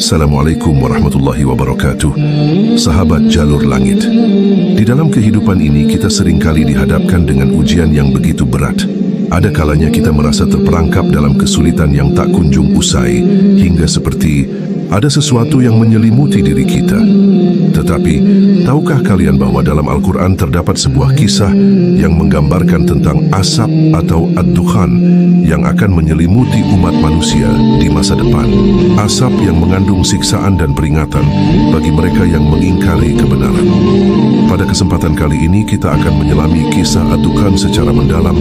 Assalamualaikum warahmatullahi wabarakatuh. Sahabat Jalur Langit, di dalam kehidupan ini kita seringkali dihadapkan dengan ujian yang begitu berat. Ada kalanya kita merasa terperangkap dalam kesulitan yang tak kunjung usai, hingga seperti ada sesuatu yang menyelimuti diri kita. Tetapi, tahukah kalian bahwa dalam Al-Quran terdapat sebuah kisah yang menggambarkan tentang asap atau ad-dukhan yang akan menyelimuti umat manusia di masa depan. Asap yang mengandung siksaan dan peringatan bagi mereka yang mengingkari kebenaran. Pada kesempatan kali ini kita akan menyelami kisah ad-dukhan secara mendalam,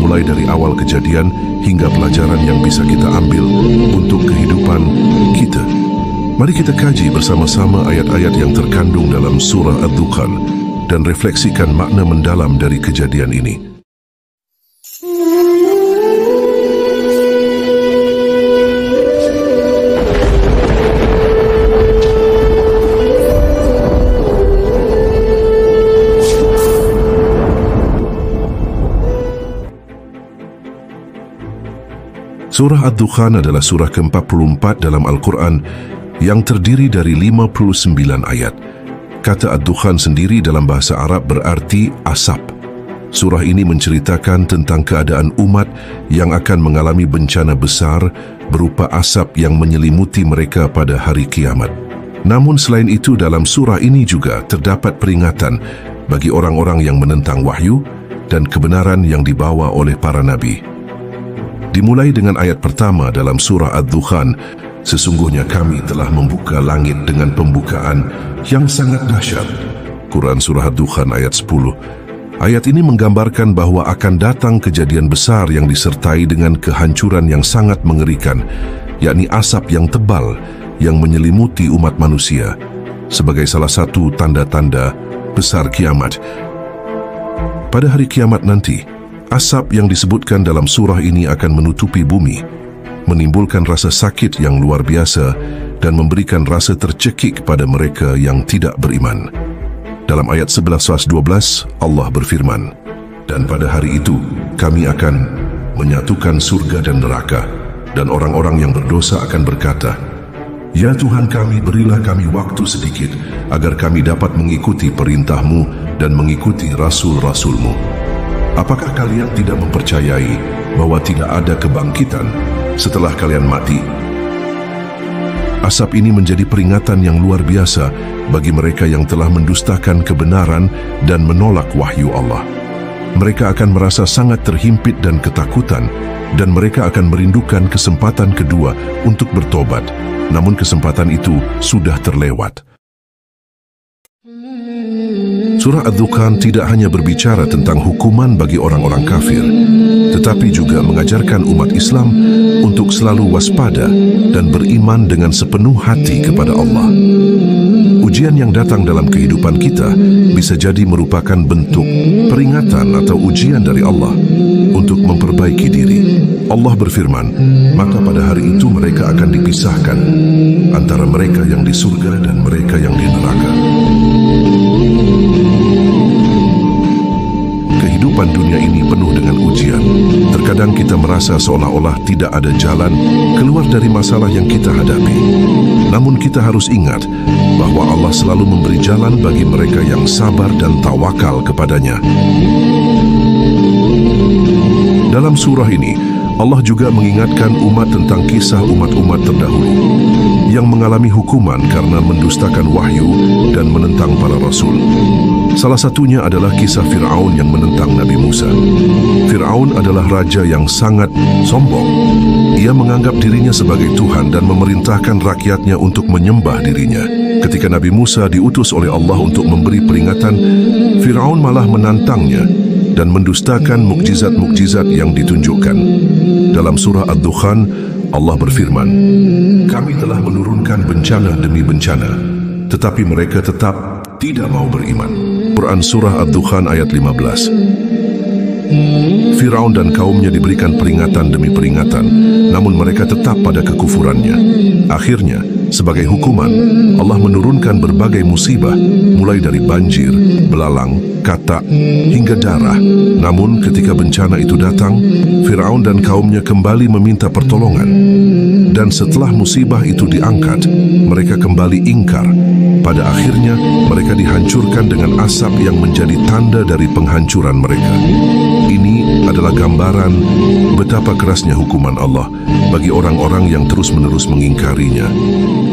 mulai dari awal kejadian hingga pelajaran yang bisa kita ambil untuk kehidupan kita. Mari kita kaji bersama-sama ayat-ayat yang terkandung dalam surah ad-dukhan dan refleksikan makna mendalam dari kejadian ini. Surah ad-dukhan adalah surah ke-44 dalam Al-Quran yang terdiri dari 59 ayat. Kata ad-dukhan sendiri dalam bahasa Arab berarti asap. Surah ini menceritakan tentang keadaan umat yang akan mengalami bencana besar berupa asap yang menyelimuti mereka pada hari kiamat. Namun selain itu, dalam surah ini juga terdapat peringatan bagi orang-orang yang menentang wahyu dan kebenaran yang dibawa oleh para nabi. Dimulai dengan ayat pertama dalam surah ad-dukhan, sesungguhnya kami telah membuka langit dengan pembukaan yang sangat dahsyat. Quran surah ad-dukhan ayat 10. Ayat ini menggambarkan bahwa akan datang kejadian besar yang disertai dengan kehancuran yang sangat mengerikan, yakni asap yang tebal yang menyelimuti umat manusia sebagai salah satu tanda-tanda besar kiamat. Pada hari kiamat nanti, asap yang disebutkan dalam surah ini akan menutupi bumi, menimbulkan rasa sakit yang luar biasa dan memberikan rasa tercekik pada mereka yang tidak beriman. Dalam ayat 11-12 Allah berfirman, "Dan pada hari itu kami akan menyatukan surga dan neraka, dan orang-orang yang berdosa akan berkata, Ya Tuhan kami, berilah kami waktu sedikit agar kami dapat mengikuti perintah-Mu dan mengikuti rasul-rasul-Mu. Apakah kalian tidak mempercayai bahwa tidak ada kebangkitan setelah kalian mati?" Asap ini menjadi peringatan yang luar biasa bagi mereka yang telah mendustakan kebenaran dan menolak wahyu Allah. Mereka akan merasa sangat terhimpit dan ketakutan, dan mereka akan merindukan kesempatan kedua untuk bertobat. Namun kesempatan itu sudah terlewat. Surah ad-dukhan tidak hanya berbicara tentang hukuman bagi orang-orang kafir, tetapi juga mengajarkan umat Islam untuk selalu waspada dan beriman dengan sepenuh hati kepada Allah. Ujian yang datang dalam kehidupan kita bisa jadi merupakan bentuk peringatan atau ujian dari Allah untuk memperbaiki diri. Allah berfirman, "Maka pada hari itu mereka akan dipisahkan antara mereka yang di surga dan mereka yang di neraka." Kehidupan dunia ini penuh dengan ujian. Terkadang kita merasa seolah-olah tidak ada jalan keluar dari masalah yang kita hadapi. Namun kita harus ingat bahwa Allah selalu memberi jalan bagi mereka yang sabar dan tawakal kepadanya. Dalam surah ini, Allah juga mengingatkan umat tentang kisah umat-umat terdahulu yang mengalami hukuman karena mendustakan wahyu dan menentang para rasul. Salah satunya adalah kisah Fir'aun yang menentang Nabi Musa. Fir'aun adalah raja yang sangat sombong. Ia menganggap dirinya sebagai Tuhan dan memerintahkan rakyatnya untuk menyembah dirinya. Ketika Nabi Musa diutus oleh Allah untuk memberi peringatan, Fir'aun malah menantangnya dan mendustakan mukjizat-mukjizat yang ditunjukkan. Dalam surah ad-dukhan, Allah berfirman, "Kami telah menurunkan bencana demi bencana, tetapi mereka tetap tidak mau beriman." Quran surah ad-dukhan ayat 15. Firaun dan kaumnya diberikan peringatan demi peringatan, namun mereka tetap pada kekufurannya. Akhirnya, sebagai hukuman, Allah menurunkan berbagai musibah, mulai dari banjir, belalang, katak, hingga darah. Namun ketika bencana itu datang, Firaun dan kaumnya kembali meminta pertolongan. Dan setelah musibah itu diangkat, mereka kembali ingkar. Pada akhirnya, mereka dihancurkan dengan asap yang menjadi tanda dari penghancuran mereka. Ini adalah gambaran betapa kerasnya hukuman Allah bagi orang-orang yang terus-menerus mengingkarinya,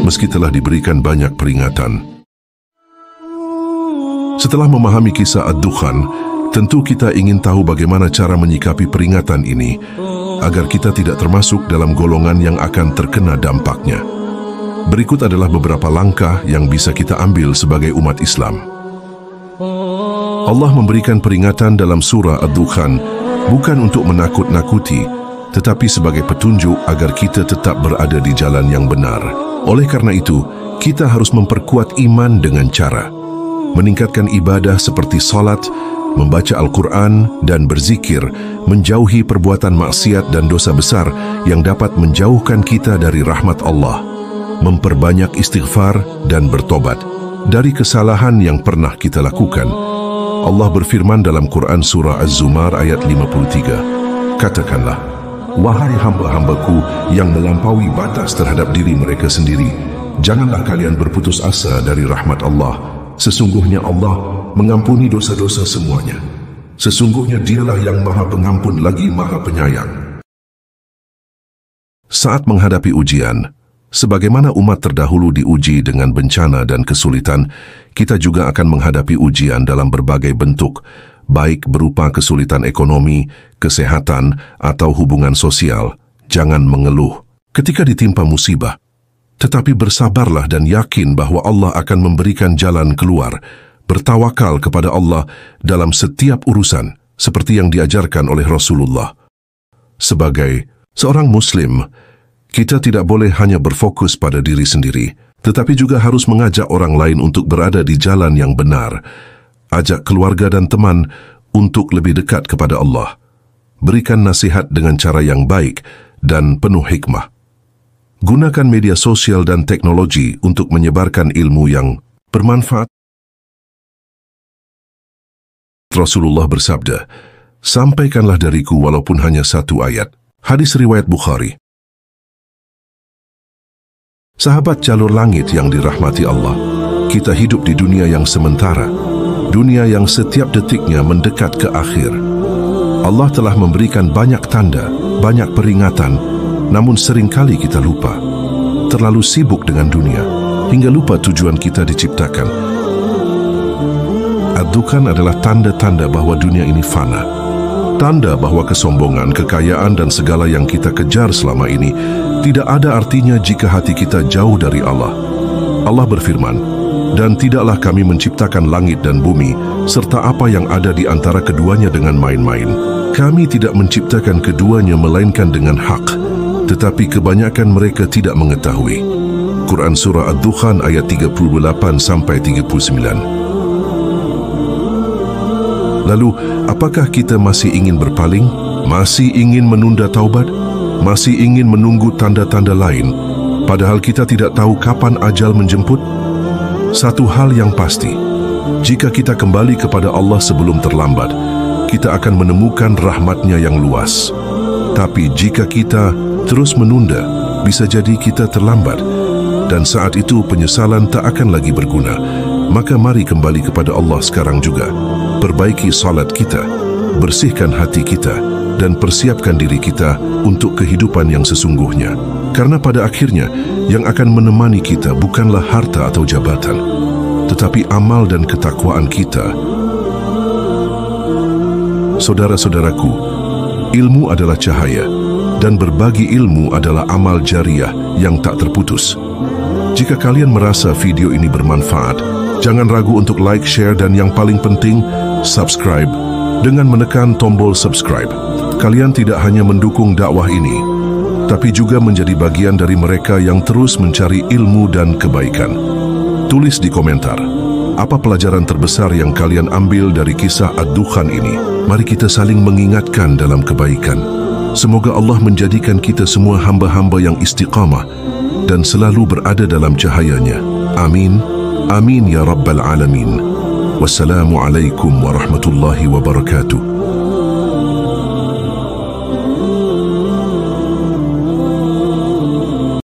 meski telah diberikan banyak peringatan. Setelah memahami kisah Ad-Dukhan, tentu kita ingin tahu bagaimana cara menyikapi peringatan ini, agar kita tidak termasuk dalam golongan yang akan terkena dampaknya. Berikut adalah beberapa langkah yang bisa kita ambil sebagai umat Islam. Allah memberikan peringatan dalam surah Ad-Dukhan bukan untuk menakut-nakuti, tetapi sebagai petunjuk agar kita tetap berada di jalan yang benar. Oleh karena itu, kita harus memperkuat iman dengan cara meningkatkan ibadah seperti salat, membaca Al-Quran, dan berzikir, menjauhi perbuatan maksiat dan dosa besar yang dapat menjauhkan kita dari rahmat Allah, memperbanyak istighfar dan bertobat dari kesalahan yang pernah kita lakukan. Allah berfirman dalam Quran Surah Az-Zumar ayat 53, "Katakanlah, wahai hamba-hambaku yang melampaui batas terhadap diri mereka sendiri, janganlah kalian berputus asa dari rahmat Allah. Sesungguhnya Allah mengampuni dosa-dosa semuanya. Sesungguhnya Dialah yang Maha Pengampun lagi Maha Penyayang." Saat menghadapi ujian, sebagaimana umat terdahulu diuji dengan bencana dan kesulitan, kita juga akan menghadapi ujian dalam berbagai bentuk, baik berupa kesulitan ekonomi, kesehatan, atau hubungan sosial. Jangan mengeluh ketika ditimpa musibah, tetapi bersabarlah dan yakin bahwa Allah akan memberikan jalan keluar. Bertawakal kepada Allah dalam setiap urusan, seperti yang diajarkan oleh Rasulullah. Sebagai seorang Muslim, kita tidak boleh hanya berfokus pada diri sendiri, tetapi juga harus mengajak orang lain untuk berada di jalan yang benar. Ajak keluarga dan teman untuk lebih dekat kepada Allah. Berikan nasihat dengan cara yang baik dan penuh hikmah. Gunakan media sosial dan teknologi untuk menyebarkan ilmu yang bermanfaat. Rasulullah bersabda, "Sampaikanlah dariku walaupun hanya satu ayat." Hadis riwayat Bukhari. Sahabat jalur langit yang dirahmati Allah, kita hidup di dunia yang sementara, dunia yang setiap detiknya mendekat ke akhir. Allah telah memberikan banyak tanda, banyak peringatan, namun seringkali kita lupa, terlalu sibuk dengan dunia, hingga lupa tujuan kita diciptakan. Ad-Dukhan adalah tanda-tanda bahwa dunia ini fana. Tanda bahwa kesombongan, kekayaan, dan segala yang kita kejar selama ini tidak ada artinya jika hati kita jauh dari Allah. Allah berfirman, "Dan tidaklah kami menciptakan langit dan bumi, serta apa yang ada di antara keduanya dengan main-main. Kami tidak menciptakan keduanya melainkan dengan hak, tetapi kebanyakan mereka tidak mengetahui." Quran Surah Ad-Dukhan ayat 38-39. Lalu, apakah kita masih ingin berpaling? Masih ingin menunda taubat? Masih ingin menunggu tanda-tanda lain, padahal kita tidak tahu kapan ajal menjemput? Satu hal yang pasti, jika kita kembali kepada Allah sebelum terlambat, kita akan menemukan rahmat-Nya yang luas. Tapi jika kita terus menunda, bisa jadi kita terlambat, dan saat itu penyesalan tak akan lagi berguna. Maka mari kembali kepada Allah sekarang juga. Perbaiki salat kita, bersihkan hati kita, dan persiapkan diri kita untuk kehidupan yang sesungguhnya. Karena pada akhirnya, yang akan menemani kita bukanlah harta atau jabatan, tetapi amal dan ketakwaan kita. Saudara-saudaraku, ilmu adalah cahaya, dan berbagi ilmu adalah amal jariah yang tak terputus. Jika kalian merasa video ini bermanfaat, jangan ragu untuk like, share, dan yang paling penting, subscribe. Dengan menekan tombol subscribe, kalian tidak hanya mendukung dakwah ini, tapi juga menjadi bagian dari mereka yang terus mencari ilmu dan kebaikan. Tulis di komentar, apa pelajaran terbesar yang kalian ambil dari kisah Ad-Dukhan ini? Mari kita saling mengingatkan dalam kebaikan. Semoga Allah menjadikan kita semua hamba-hamba yang istiqamah dan selalu berada dalam cahaya-Nya. Amin. Amin ya Rabbal Alamin. Wassalamualaikum warahmatullahi wabarakatuh.